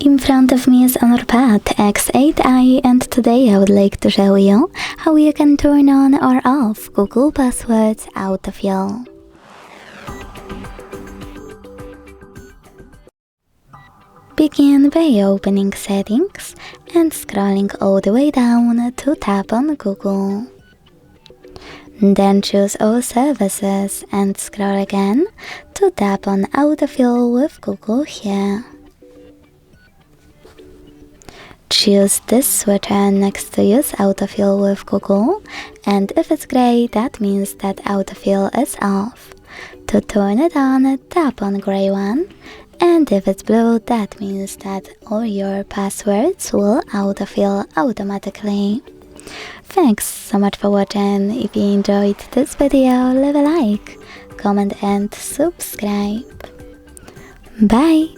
In front of me is HONOR Pad X8a, and today I would like to show you how you can turn on or off Google Passwords Autofill. Begin by opening Settings and scrolling all the way down to tap on Google. Then choose All Services and scroll again to tap on Autofill with Google here. Choose this switcher next to Use Autofill with Google, and if it's grey, that means that Autofill is off. To turn it on, tap on grey one, and if it's blue, that means that all your passwords will autofill automatically. Thanks so much for watching. If you enjoyed this video, leave a like, comment and subscribe. Bye!